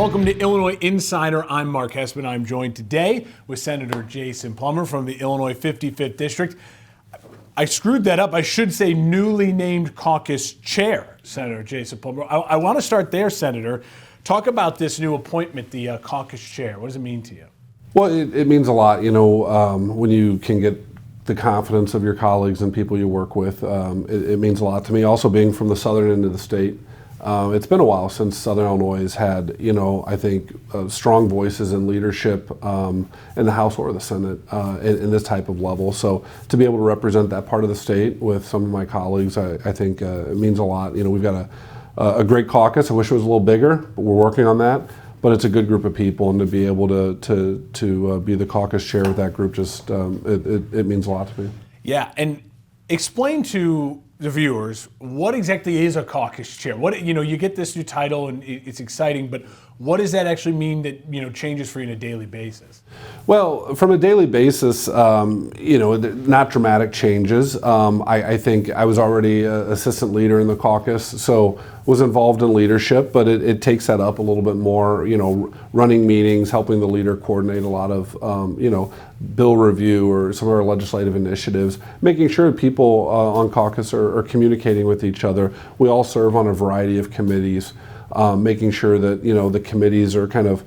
Welcome to Illinois Insider. I'm Mark Hespen. I'm joined today with Senator Jason Plummer from the Illinois 55th District. I screwed that up. I should say newly named caucus chair, Senator Jason Plummer. I want to start there, Senator. Talk about this new appointment, the caucus chair. What does it mean to you? Well, it means a lot. When you can get the confidence of your colleagues and people you work with, it means a lot to me. Also, being from the southern end of the state, it's been a while since Southern Illinois has had, I think, strong voices in leadership in the House or the Senate in this type of level. So to be able to represent that part of the state with some of my colleagues, I think it means a lot. We've got a great caucus. I wish it was a little bigger, but we're working on that. But it's a good group of people, and to be able to be the caucus chair with that group just it means a lot to me. Yeah, and explain to the viewers what exactly is a caucus chair. What you get this new title and it's exciting, but what does that actually mean that changes for you on a daily basis? Well, from a daily basis, not dramatic changes. I think I was already an assistant leader in the caucus, so was involved in leadership, but it takes that up a little bit more. Running meetings, helping the leader coordinate a lot of bill review or some of our legislative initiatives, making sure people on caucus are communicating with each other. We all serve on a variety of committees, making sure that the committees are kind of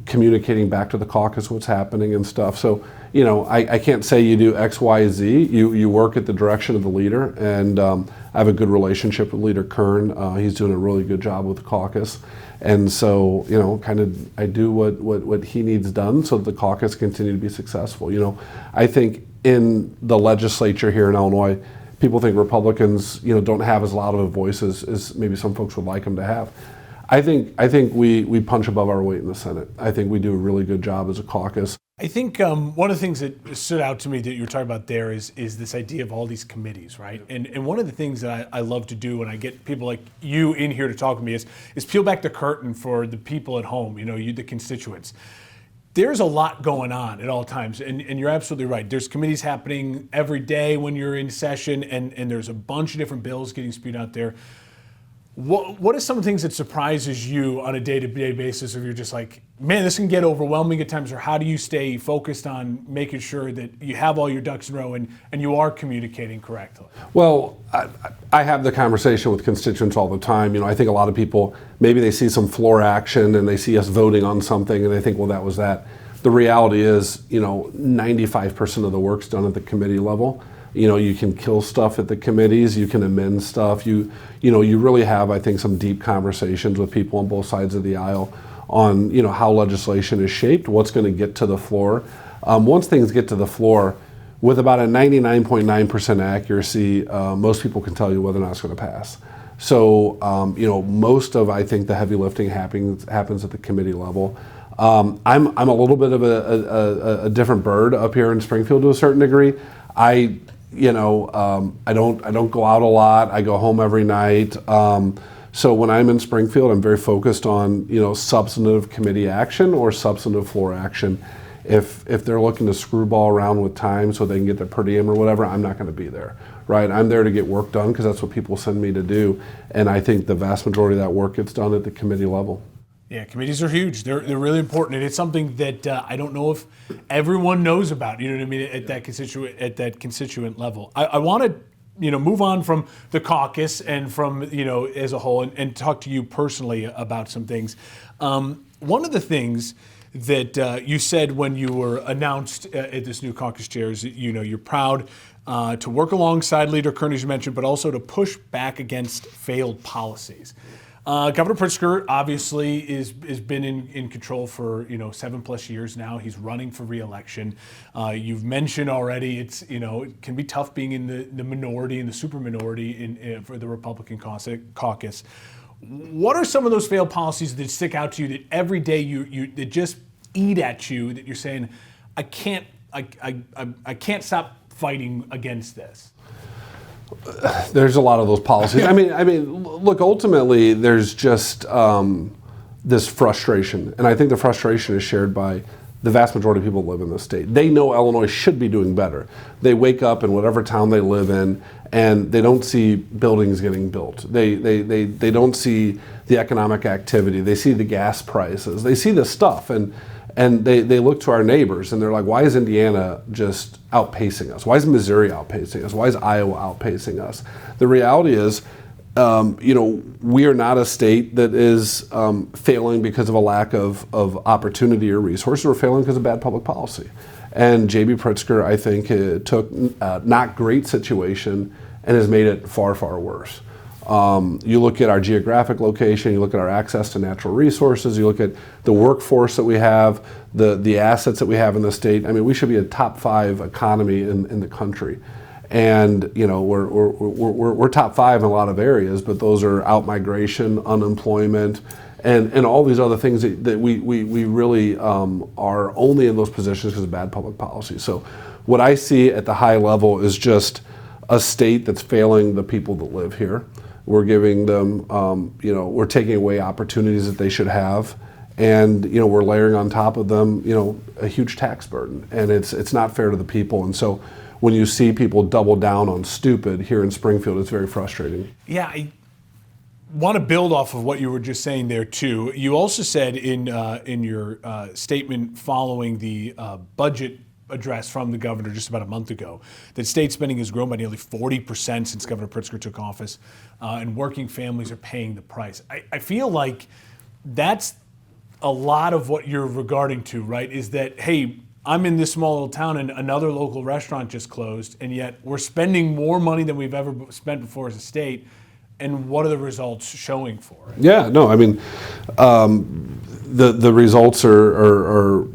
communicating back to the caucus what's happening and stuff. So I can't say you do X, Y, Z. You work at the direction of the leader, and I have a good relationship with Leader Kern. He's doing a really good job with the caucus. And so, I do what he needs done so that the caucus continue to be successful. I think in the legislature here in Illinois, people think Republicans, don't have as loud of a voice as maybe some folks would like them to have. I think we punch above our weight in the Senate. I think we do a really good job as a caucus. I think one of the things that stood out to me that you were talking about there is this idea of all these committees, right? And one of the things that I love to do when I get people like you in here to talk with me is peel back the curtain for the people at home, the constituents. There's a lot going on at all times, and you're absolutely right. There's committees happening every day when you're in session, and there's a bunch of different bills getting spewed out there. What are some of the things that surprises you on a day-to-day basis if you're just like, man, this can get overwhelming at times, or how do you stay focused on making sure that you have all your ducks in a row and you are communicating correctly? Well, I have the conversation with constituents all the time. I think a lot of people, maybe they see some floor action and they see us voting on something and they think, well, that was that. The reality is, 95% of the work's done at the committee level. You can kill stuff at the committees, you can amend stuff. You really have, I think, some deep conversations with people on both sides of the aisle on, how legislation is shaped, what's going to get to the floor. Once things get to the floor, with about a 99.9% accuracy, most people can tell you whether or not it's going to pass. So, most of, I think, the heavy lifting happens at the committee level. I'm a little bit of a different bird up here in Springfield to a certain degree. I don't go out a lot. I go home every night. So when I'm in Springfield, I'm very focused on, substantive committee action or substantive floor action. If they're looking to screwball around with time so they can get their per diem or whatever, I'm not going to be there, right? I'm there to get work done because that's what people send me to do. And I think the vast majority of that work gets done at the committee level. Yeah, committees are huge. They're really important, and it's something that I don't know if everyone knows about. You know what I mean? At that constituent level, I want to move on from the caucus and from as a whole, and talk to you personally about some things. One of the things that you said when you were announced at this new caucus chair is that, you're proud to work alongside Leader Kern, as you mentioned, but also to push back against failed policies. Governor Pritzker obviously has been in control for 7+ years now. He's running for re-election. You've mentioned already it can be tough being in the minority and the super minority for the Republican caucus. What are some of those failed policies that stick out to you that every day that just eat at you, that you're saying, I can't stop fighting against this? There's a lot of those policies. I mean, look, ultimately, there's just this frustration, and I think the frustration is shared by the vast majority of people live in this state. They know Illinois should be doing better. They wake up in whatever town they live in, and they don't see buildings getting built. They don't see the economic activity. They see the gas prices. They see the stuff, and they look to our neighbors, and they're like, why is Indiana just outpacing us? Why is Missouri outpacing us? Why is Iowa outpacing us? The reality is, we are not a state that is failing because of a lack of opportunity or resources. We're failing because of bad public policy. And J.B. Pritzker, I think, took a not great situation and has made it far, far worse. You look at our geographic location, you look at our access to natural resources, you look at the workforce that we have, the assets that we have in the state. I mean, we should be a top 5 economy in the country. And we're top 5 in a lot of areas, but those are out-migration, unemployment, and all these other things that we really are only in those positions because of bad public policy. So what I see at the high level is just a state that's failing the people that live here. We're giving them, we're taking away opportunities that they should have, and we're layering on top of them, a huge tax burden, and it's not fair to the people. And so when you see people double down on stupid here in Springfield, it's very frustrating. Yeah, I want to build off of what you were just saying there too. You also said in your statement following the budget address from the governor just about a month ago that state spending has grown by nearly 40% since Governor Pritzker took office, and working families are paying the price. I feel like that's a lot of what you're regarding to, right? Is that, hey, I'm in this small little town and another local restaurant just closed, and yet we're spending more money than we've ever spent before as a state. And what are the results showing for it? Yeah, no, I mean, the results are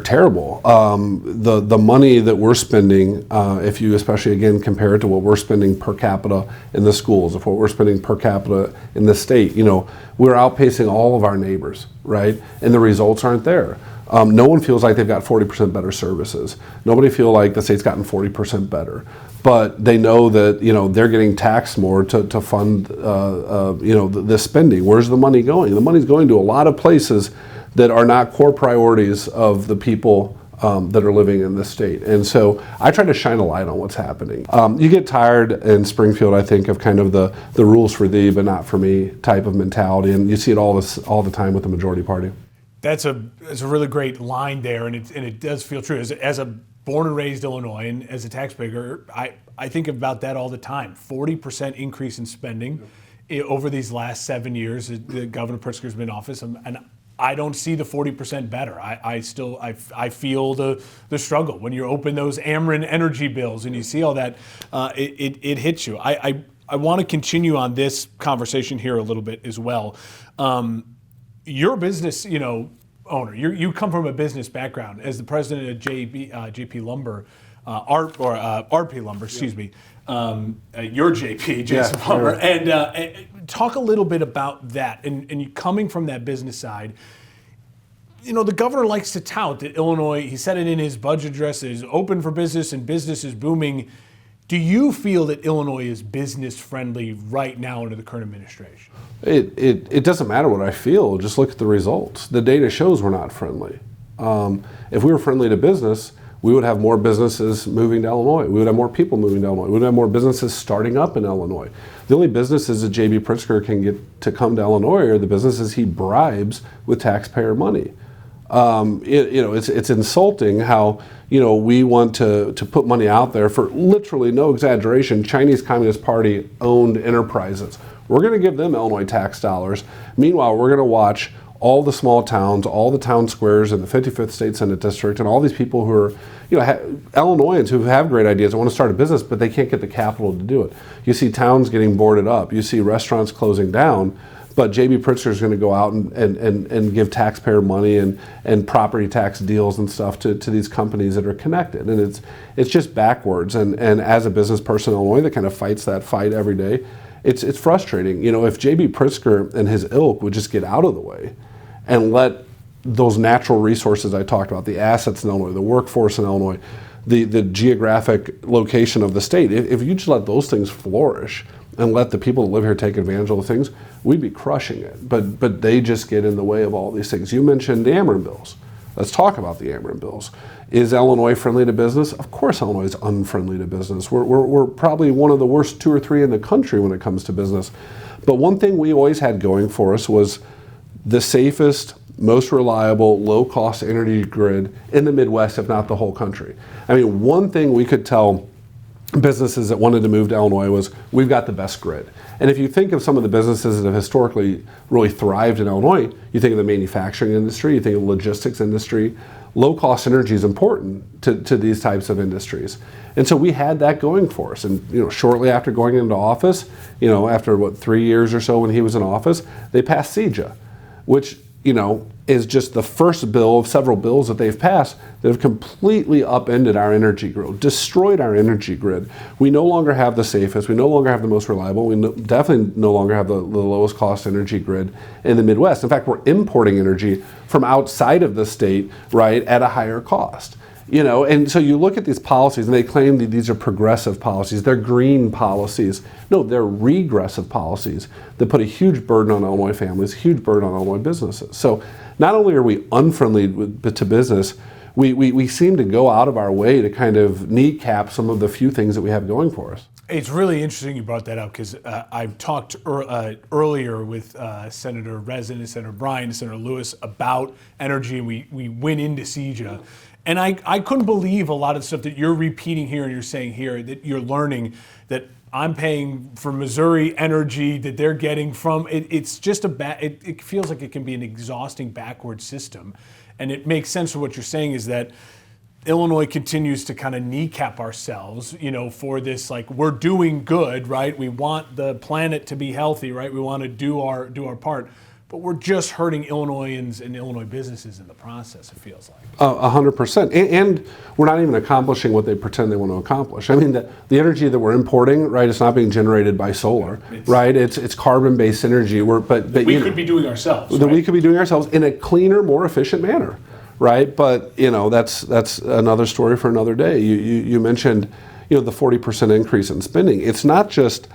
terrible. The money that we're spending, if you especially again compare it to what we're spending per capita in the schools, if what we're spending per capita in the state, we're outpacing all of our neighbors, right? And the results aren't there. No one feels like they've got 40% better services. Nobody feels like the state's gotten 40% better. But they know that they're getting taxed more to fund the spending. Where's the money going? The money's going to a lot of places that are not core priorities of the people that are living in this state. And so I try to shine a light on what's happening. You get tired in Springfield, I think, of kind of the rules for thee but not for me type of mentality, and you see it all the time with the majority party. That's a really great line there, and it does feel true. As a born and raised Illinoisan, as a taxpayer, I think about that all the time. 40% increase in spending over these last 7 years that Governor Pritzker's been in office, and I don't see the 40% better. I feel the struggle when you open those Ameren energy bills and you see all that. It hits you. I want to continue on this conversation here a little bit as well. You're a business, owner. You come from a business background as the president of JP Lumber, RP Lumber, excuse me. You're JP, Jason Plummer, and talk a little bit about that. And you coming from that business side, the governor likes to tout that Illinois. He said it in his budget address: is open for business and business is booming. Do you feel that Illinois is business friendly right now under the current administration? It doesn't matter what I feel. Just look at the results. The data shows we're not friendly. If we were friendly to business, we would have more businesses moving to Illinois. We would have more people moving to Illinois. We would have more businesses starting up in Illinois. The only businesses that J.B. Pritzker can get to come to Illinois are the businesses he bribes with taxpayer money. It's insulting how we want to put money out there for literally no exaggeration. Chinese Communist Party owned enterprises. We're going to give them Illinois tax dollars. Meanwhile, we're going to watch all the small towns, all the town squares in the 55th State Senate District, and all these people who are, Illinoisans who have great ideas and want to start a business, but they can't get the capital to do it. You see towns getting boarded up. You see restaurants closing down. But J.B. Pritzker is going to go out and give taxpayer money and property tax deals and stuff to these companies that are connected. And it's just backwards. And as a business person in Illinois that kind of fights that fight every day, it's frustrating. If J.B. Pritzker and his ilk would just get out of the way and let those natural resources I talked about, the assets in Illinois, the workforce in Illinois, the geographic location of the state, if you just let those things flourish and let the people that live here take advantage of the things, we'd be crushing it. But they just get in the way of all these things. You mentioned the Ameren bills. let's talk about the Ameren bills. Is Illinois friendly to business? Of course Illinois is unfriendly to business. We're probably one of the worst 2 or 3 in the country when it comes to business. But one thing we always had going for us was the safest, most reliable, low-cost energy grid in the Midwest, if not the whole country. I mean, one thing we could tell businesses that wanted to move to Illinois was, we've got the best grid. And if you think of some of the businesses that have historically really thrived in Illinois, you think of the manufacturing industry, you think of the logistics industry. Low-cost energy is important to these types of industries. And so we had that going for us. And shortly after going into office, after 3 years or so when he was in office, they passed CEJA, which is just the first bill of several bills that they've passed that have completely upended our energy grid, destroyed our energy grid. We no longer have the safest, we no longer have the most reliable, we definitely no longer have the lowest cost energy grid in the Midwest. In fact, we're importing energy from outside of the state, right, at a higher cost. And so you look at these policies and they claim that these are progressive policies, they're green policies. No, they're regressive policies that put a huge burden on Illinois families, a huge burden on Illinois businesses. So not only are we unfriendly to business, we seem to go out of our way to kind of kneecap some of the few things that we have going for us. It's really interesting you brought that up because I've talked earlier with Senator Rezin and Senator Bryan and Senator Lewis about energy, and we went into CEJA. And I couldn't believe a lot of the stuff that you're repeating here and you're saying here, that you're learning that I'm paying for Missouri energy that they're getting from it. It's just it feels like it can be an exhausting backward system. And it makes sense for what you're saying is that Illinois continues to kind of kneecap ourselves, for this, like, we're doing good, right? We want the planet to be healthy, right? We want to do our part. But we're just hurting Illinoisans and Illinois businesses in the process, it feels like. 100%. And we're not even accomplishing what they pretend they want to accomplish. I mean, the energy that we're importing, right, it's not being generated by solar, right? It's carbon-based energy. But we could be doing ourselves. That we could be doing ourselves in a cleaner, more efficient manner, right? But, that's another story for another day. You mentioned, the 40% increase in spending. It's not just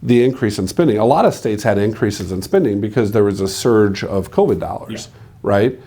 the increase in spending. A lot of states had increases in spending because there was a surge of COVID dollars, right?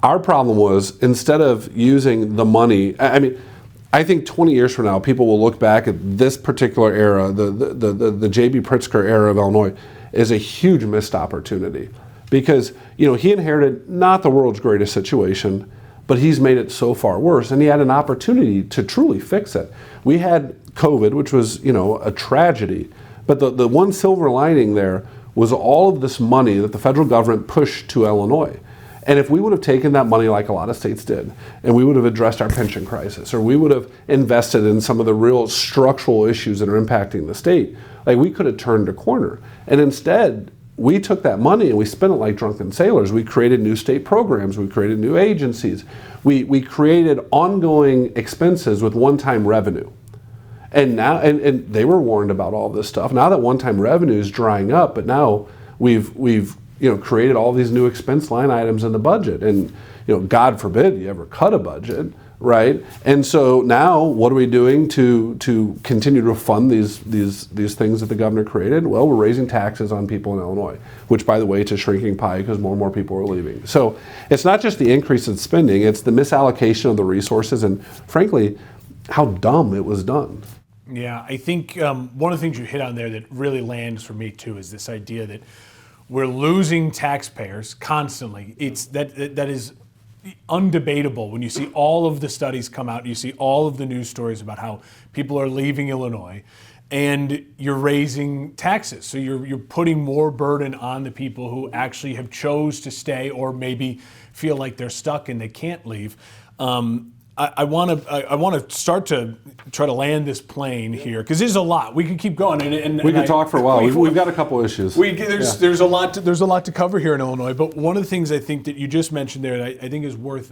Our problem was, instead of using the money, I think 20 years from now, people will look back at this particular era, the J.B. Pritzker era of Illinois, as a huge missed opportunity. Because, he inherited not the world's greatest situation, but he's made it so far worse, and he had an opportunity to truly fix it. We had COVID, which was, a tragedy. But the one silver lining there was all of this money that the federal government pushed to Illinois. And if we would have taken that money like a lot of states did, and we would have addressed our pension crisis, or we would have invested in some of the real structural issues that are impacting the state, like, we could have turned a corner. And instead, we took that money and we spent it like drunken sailors. We created new state programs, we created new agencies, we created ongoing expenses with one-time revenue. And now, and they were warned about all this stuff. Now that one-time revenue is drying up, but now we've created all these new expense line items in the budget. And God forbid you ever cut a budget, right? And so now, what are we doing to continue to fund these things that the governor created? Well, we're raising taxes on people in Illinois, which, by the way, it's a shrinking pie because more and more people are leaving. So it's not just the increase in spending; it's the misallocation of the resources, and frankly, how dumb it was done. Yeah, I think one of the things you hit on there that really lands for me too is this idea that we're losing taxpayers constantly. That is undebatable when you see all of the studies come out, you see all of the news stories about how people are leaving Illinois, and you're raising taxes. So you're putting more burden on the people who actually have chose to stay or maybe feel like they're stuck and they can't leave. I want to start to try to land this plane here because there's a lot. We could keep going, and we could talk for a while. We've got a couple issues. There's a lot to cover here in Illinois. But one of the things I think that you just mentioned there, that I think is worth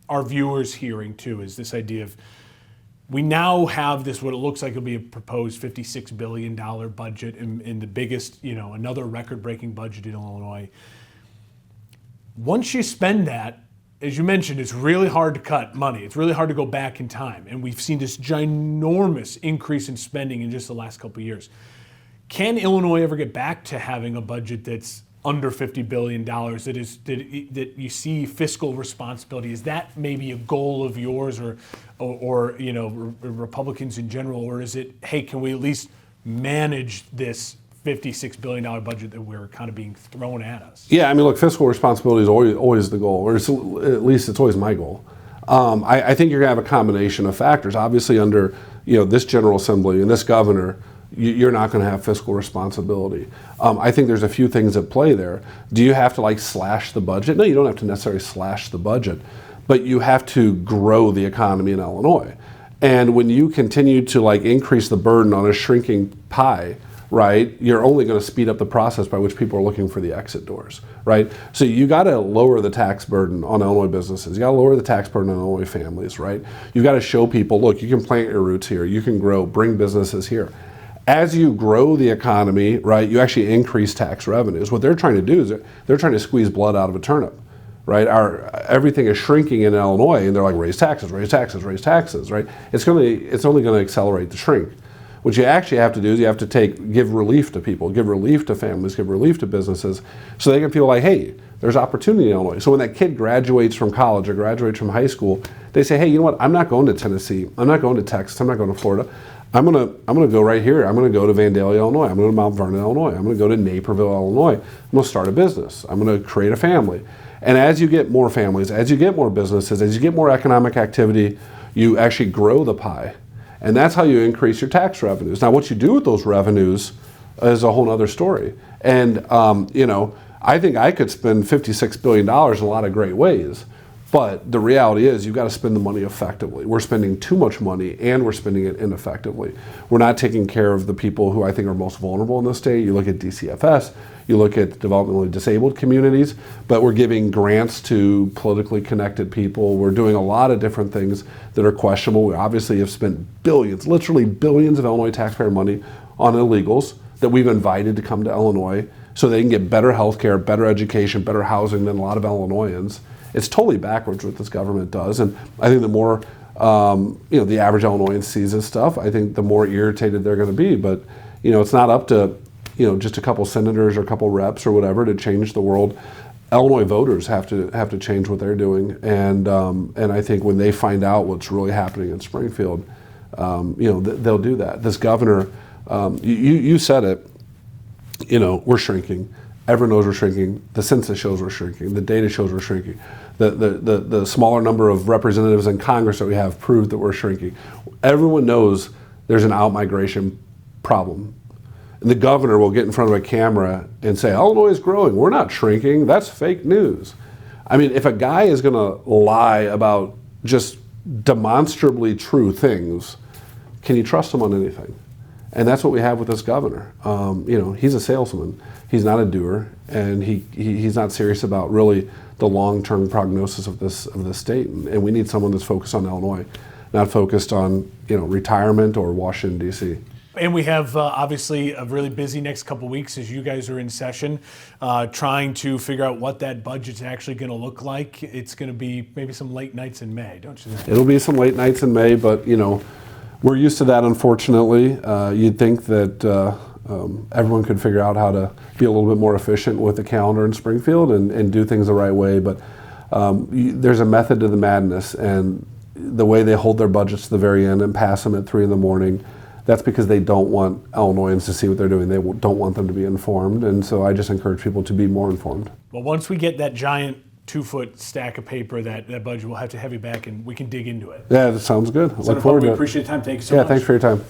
our viewers hearing too, is this idea of we now have this what it looks like will be a proposed $56 billion budget in the biggest, another record-breaking budget in Illinois. Once you spend that, as you mentioned, it's really hard to cut money. It's really hard to go back in time. And we've seen this ginormous increase in spending in just the last couple of years. Can Illinois ever get back to having a budget that's under $50 billion, that you see fiscal responsibility. Is that maybe a goal of yours or you know, Republicans in general, or is it, hey, can we at least manage this $56 billion budget that we're kind of being thrown at us? Yeah, I mean, look, fiscal responsibility is always the goal, or at least it's always my goal. I think you're going to have a combination of factors. Obviously, under this General Assembly and this governor, you're not going to have fiscal responsibility. I think there's a few things at play there. Do you have to like slash the budget? No, you don't have to necessarily slash the budget, but you have to grow the economy in Illinois. And when you continue to like increase the burden on a shrinking pie, right, you're only going to speed up the process by which people are looking for the exit doors, right? So you got to lower the tax burden on Illinois businesses. You got to lower the tax burden on Illinois families, right? You got to show people, look, you can plant your roots here, you can grow, bring businesses here. As you grow the economy, right, you actually increase tax revenues. What they're trying to do is they're trying to squeeze blood out of a turnip, right? Everything is shrinking in Illinois, and they're like, raise taxes, raise taxes, raise taxes, right? It's only going to accelerate the shrink. What you actually have to do is you have to give relief to people, give relief to families, give relief to businesses, so they can feel like, hey, there's opportunity in Illinois. So when that kid graduates from college or graduates from high school, they say, hey, you know what? I'm not going to Tennessee. I'm not going to Texas. I'm not going to Florida. I'm gonna go right here. I'm gonna go to Vandalia, Illinois. I'm gonna go to Mount Vernon, Illinois. I'm gonna go to Naperville, Illinois. I'm gonna start a business. I'm gonna create a family. And as you get more families, as you get more businesses, as you get more economic activity, you actually grow the pie. And that's how you increase your tax revenues. Now, what you do with those revenues is a whole other story. And I think I could spend $56 billion in a lot of great ways. But the reality is you've got to spend the money effectively. We're spending too much money and we're spending it ineffectively. We're not taking care of the people who I think are most vulnerable in the state. You look at DCFS, you look at developmentally disabled communities, but we're giving grants to politically connected people. We're doing a lot of different things that are questionable. We obviously have spent billions, literally billions of Illinois taxpayer money on illegals that we've invited to come to Illinois so they can get better health care, better education, better housing than a lot of Illinoisans. It's totally backwards what this government does, and I think the more the average Illinoisan sees this stuff, I think the more irritated they're going to be. But it's not up to just a couple senators or a couple reps or whatever to change the world. Illinois voters have to change what they're doing, and I think when they find out what's really happening in Springfield, they'll do that. This governor, you said it. We're shrinking. Everyone knows we're shrinking. The census shows we're shrinking. The data shows we're shrinking. The smaller number of representatives in Congress that we have proved that we're shrinking. Everyone knows there's an out-migration problem. And the governor will get in front of a camera and say, Illinois is growing. We're not shrinking. That's fake news. I mean, if a guy is going to lie about just demonstrably true things, can you trust him on anything? And that's what we have with this governor. He's a salesman. He's not a doer, and he's not serious about really the long-term prognosis of this state. And we need someone that's focused on Illinois, not focused on retirement or Washington D.C. And we have obviously a really busy next couple weeks as you guys are in session, trying to figure out what that budget's actually going to look like. It's going to be maybe some late nights in May, don't you think? It'll be some late nights in May, but we're used to that, unfortunately. You'd think that everyone could figure out how to be a little bit more efficient with the calendar in Springfield and do things the right way. But there's a method to the madness, and the way they hold their budgets to the very end and pass them at 3 a.m, that's because they don't want Illinoisans to see what they're doing. They don't want them to be informed. And so I just encourage people to be more informed. Well, once we get that giant 2-foot stack of paper, that budget, we'll have to have you back and we can dig into it. Yeah, that sounds good. Look forward to it. We appreciate the time. Thank you so much. Yeah, thanks for your time.